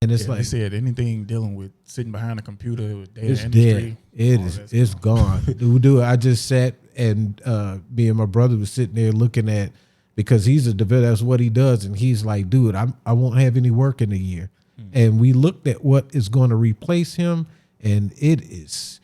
And it's like like, said, anything dealing with sitting behind a computer with data it's industry, dead. It's gone. Dude, I just sat and me and my brother was sitting there looking at, because he's a developer, that's what he does, and he's like, dude, I won't have any work in a year. And we looked at what is going to replace him, and it is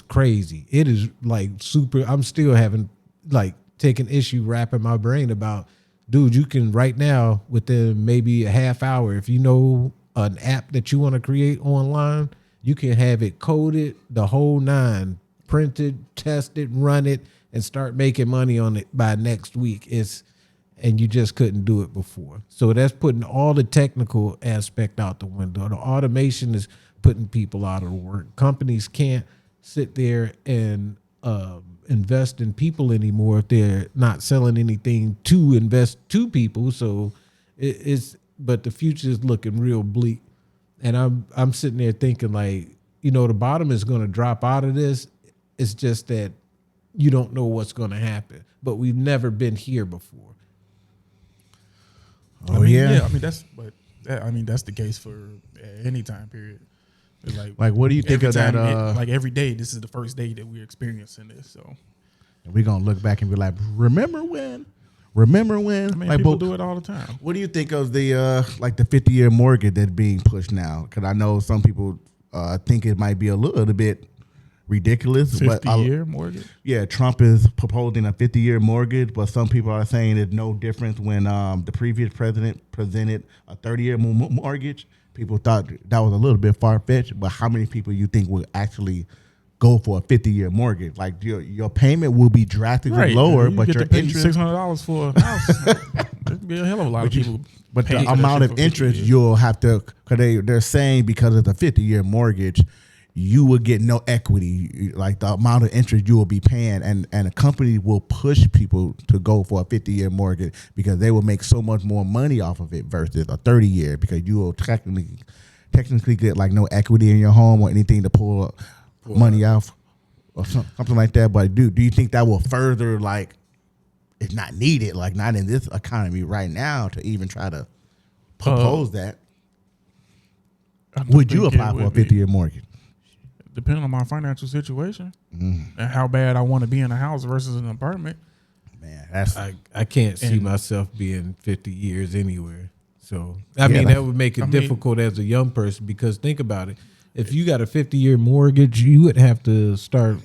crazy. It is like super. I'm still having like taking issue wrapping my brain about, dude, you can right now within maybe a half hour, if you know an app that you want to create online, you can have it coded, the whole nine, printed, tested, run it, and start making money on it by next week. And you just couldn't do it before. So that's putting all the technical aspect out the window. The automation is putting people out of work. Companies can't sit there and invest in people anymore if they're not selling anything to invest to people. So but the future is looking real bleak. And I'm sitting there thinking, like, the bottom is going to drop out of this. It's just that you don't know what's going to happen. But we've never been here before. I mean that's the case for any time period. It's like what do you think of that? Like every day, this is the first day that we're experiencing this. So we're gonna look back and be like, remember when? I mean, like, people do it all the time. What do you think of the like the 50-year mortgage that's being pushed now? Because I know some people think it might be a little bit ridiculous. 50-year mortgage? Yeah, Trump is proposing a 50-year mortgage, but some people are saying there's no difference when the previous president presented a 30-year mortgage. People thought that was a little bit far-fetched, but how many people you think will actually go for a 50-year mortgage? Like your payment will be drastically lower, but your interest $600 for a house. There'd be a hell of a lot of people. But the amount of interest you'll have to, because they're saying because of the 50-year mortgage, you will get no equity, like the amount of interest you will be paying, and a company will push people to go for a 50-year mortgage because they will make so much more money off of it versus a 30-year, because you will technically get like no equity in your home or anything to pull money off or something like that. But do you think that will further, like, it's not needed, like not in this economy right now to even try to propose that? Would you apply for a 50-year mortgage? Depending on my financial situation and how bad I want to be in a house versus an apartment. Man, that's I can't see myself being 50 years anywhere. So I mean that would make it difficult as a young person, because think about it. If you got a 50-year mortgage, you would have to start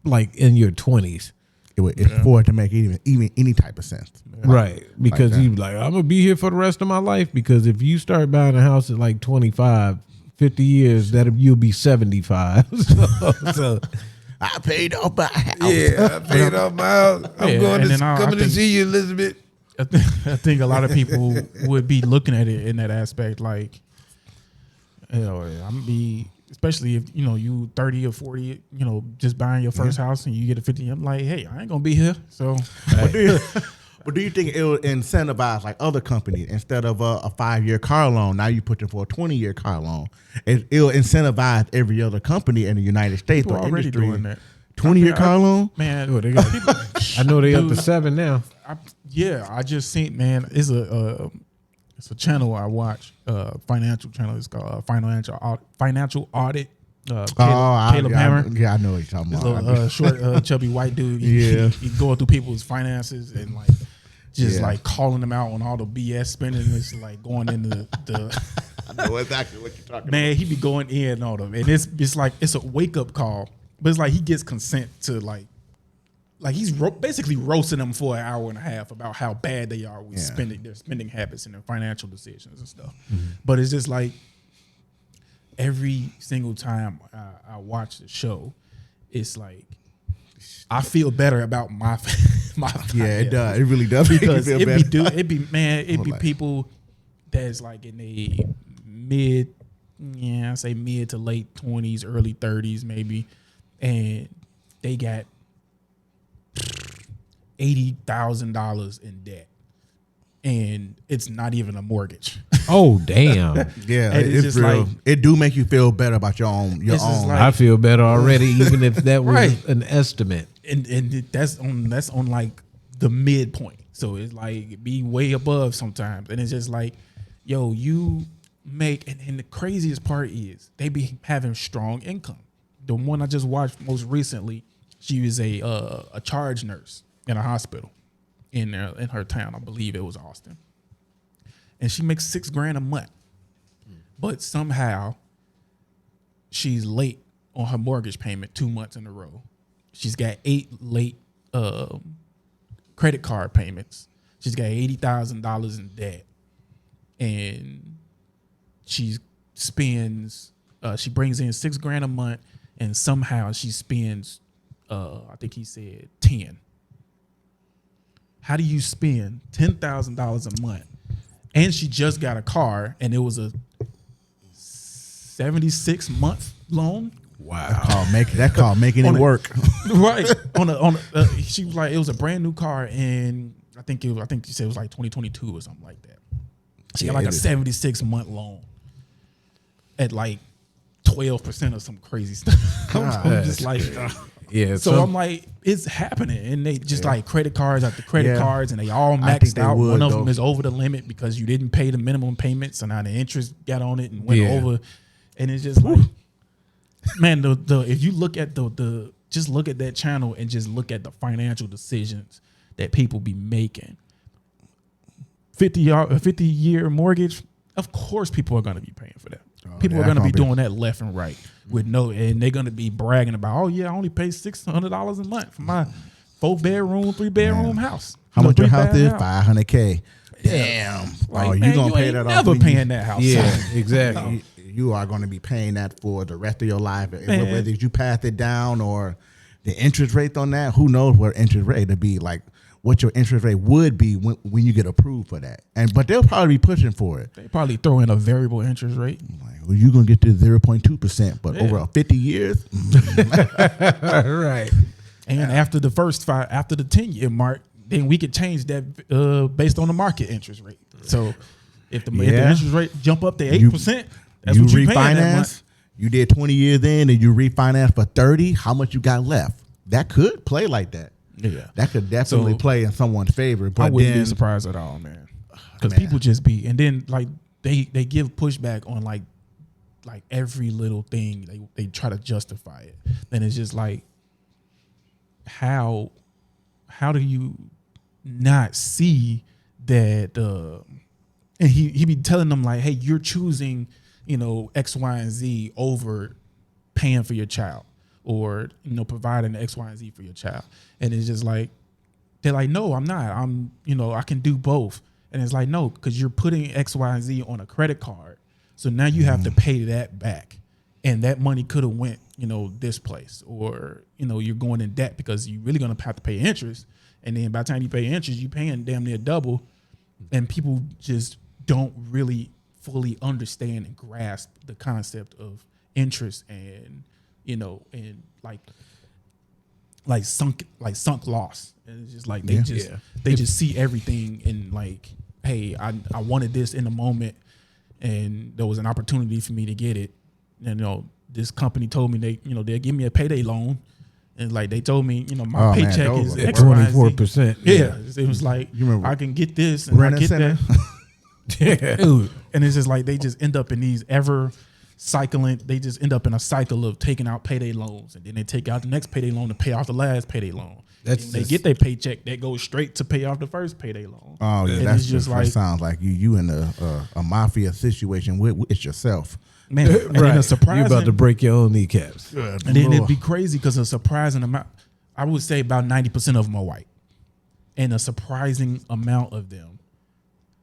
like in your 20s. It's for it to make even any type of sense. Right. Because you like, I'm gonna be here for the rest of my life, because if you start buying a house at like 25, 50 years, you'll be 75. So I paid off my house. Yeah, I paid off my house. I'm coming to see you, Elizabeth. I think a lot of people would be looking at it in that aspect, like, I'm gonna be, especially if you 30 or 40, just buying your first house and you get a 50. I'm like, hey, I ain't gonna be here. So, But do you think it will incentivize like other companies, instead of a 5-year car loan, now you put it for a 20-year car loan? It'll incentivize every other company in the United States people or already industry. doing that. 20-year car loan? Man, they got, I know they up to 7 now. I just seen, man, it's a channel I watch, financial channel. It's called Financial Audit. Caleb Hammer. Yeah, I know what you're talking about. He's a short, chubby white dude. He going through people's finances and like just like calling them out on all the BS spending. It's like going into the I know exactly what you're talking about. Man, he be going in on them, and it's like it's a wake up call. But it's like he gets consent to like he's basically roasting them for an hour and a half about how bad they are with their spending habits and their financial decisions and stuff. Mm-hmm. But it's just like every single time I watch the show, it's like I feel better about my it does. It really does. Because it be people that's like in the mid to late 20s, early 30s maybe, and they got $80,000 in debt, and it's not even a mortgage. Oh damn! Yeah, it's real. Like, it do make you feel better about your own. Like, I feel better already, even if that was an estimate. And that's on like the midpoint. So it's like be way above sometimes, and it's just like, yo, you make, and the craziest part is they be having strong income. The one I just watched most recently, she was a charge nurse in a hospital in her town. I believe it was Austin, and she makes $6,000 a month, but somehow she's late on her mortgage payment 2 months in a row. She's got 8 late credit card payments. She's got $80,000 in debt, and she brings in $6,000 a month, and somehow she spends, I think he said 10. How do you spend $10,000 a month? And she just got a car, and it was a 76-month loan. Wow. That called making it work. Right. She was like, it was a brand new car, and I think she said it was like 2022 or something like that. She got like a 76-month loan at like 12% or some crazy stuff. I'm just like, yeah. So I'm like, it's happening, and they just like credit cards after credit cards, and they all maxed out. One of them is over the limit because you didn't pay the minimum payment, so now the interest got on it and went over, and it's just like, man, if you look at just look at that channel and just look at the financial decisions that people be making. 50-year mortgage, of course people are going to be paying for that. People are going to be doing that left and right and they're going to be bragging about, oh yeah, I only pay $600 a month for my 4-bedroom, 3-bedroom house. How much your house is? $500K. Damn. Like, you gonna pay that off? Never paying that house. Yeah, exactly. You are going to be paying that for the rest of your life, whether you pass it down or the interest rate on that. Who knows what interest rate to be like? What your interest rate would be when you get approved for that, but they'll probably be pushing for it. They probably throw in a variable interest rate. Like, well, you're gonna get to 0.2%, but over 50 years, right? And after the 10-year mark, then we could change that based on the market interest rate. So if the interest rate jump up to 8%, that's what you paying that month. You did 20 years in, and you refinance for 30. How much you got left? That could play like that. Yeah, that could definitely play in someone's favor. But I wouldn't be surprised at all, man. Because people just be, and then like they give pushback on like every little thing. They try to justify it. Then it's just like, how do you not see that? And he be telling them like, hey, you're choosing, X, Y, and Z over paying for your child. Or providing X, Y, and Z for your child, and it's just like they're like, no, I'm not. I can do both, and it's like, no, because you're putting X, Y, and Z on a credit card, so now you have to pay that back, and that money could have went, this place, or you're going in debt because you're really gonna have to pay interest, and then by the time you pay interest, you're paying damn near double, and people just don't really fully understand and grasp the concept of interest and. And like sunk loss. And it's just like they just see everything in like, hey, I wanted this in the moment, and there was an opportunity for me to get it. And this company told me they'll give me a payday loan, and like they told me my paycheck is X, 24%. Yeah, it was like I can get this and I get that. Yeah, dude. And it's just like they just end up in these they just end up in a cycle of taking out payday loans, and then they take out the next payday loan to pay off the last payday loan. They get their paycheck that goes straight to pay off the first payday loan. Oh yeah, that's just like sounds like you in a mafia situation with yourself, man. And then a surprising, you're about to break your own kneecaps. And then it'd be crazy because a surprising amount, I would say about 90% of them are white, and a surprising amount of them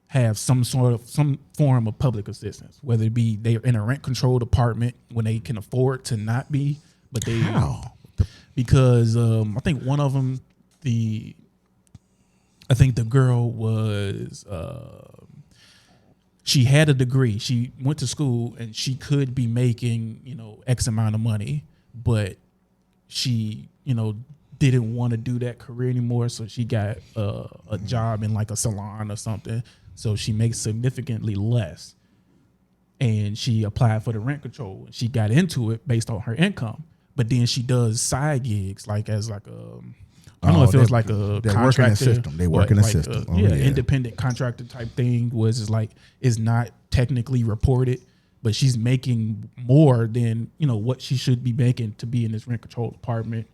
have some form of public assistance, whether it be they're in a rent controlled apartment when they can afford to not be, but they because I think one of them, the girl was she had a degree, she went to school, and she could be making X amount of money, but she didn't want to do that career anymore, so she got a job in like a salon or something. So she makes significantly less, and she applied for the rent control. She got into it based on her income, but then she does side gigs as I don't know if it was like a contractor. They work in the system. Independent contractor type thing, was it's like it's not technically reported, but she's making more than, you know, what she should be making to be in this rent control department.